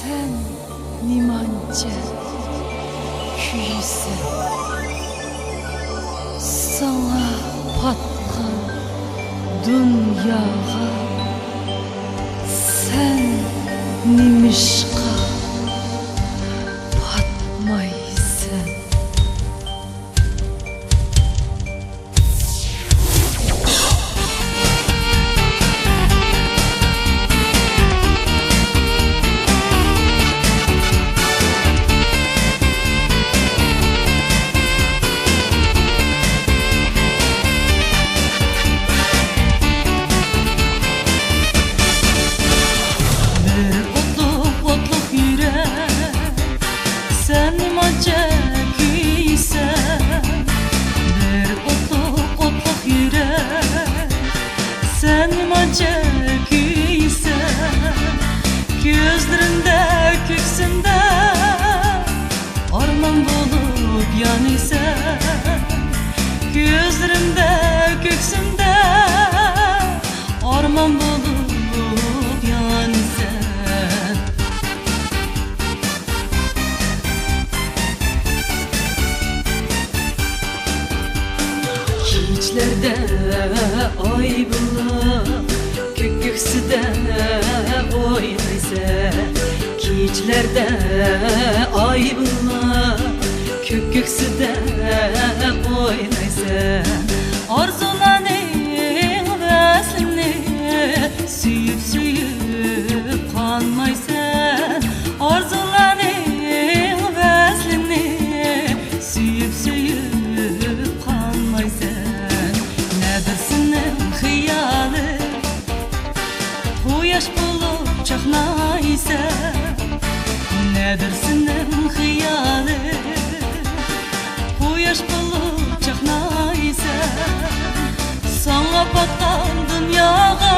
Sen nimanca küyüsen, sana patkan dünyaga, sen nimişka patmaysan. Sen nimanca küysen, bir otluk yürek. Sen nimanca küysen, gözlerinde köksünde arman bulup yanıysan. Gözlerimde köksünde arman bulup yanıysan. Keclerde ay bular, köksüde oynaysa. Keclerde ay bular, köksüde oynaysa. Arzularning vaslini suyup qonmaysan. Arzularning vaslini suyup qonmaysan. Nedirsining xiyoli quyosh bo'lib chaqnaysa. Nedirsining xiyoli quyosh bo'lib chaqnaysa. Sana patkan dünyaga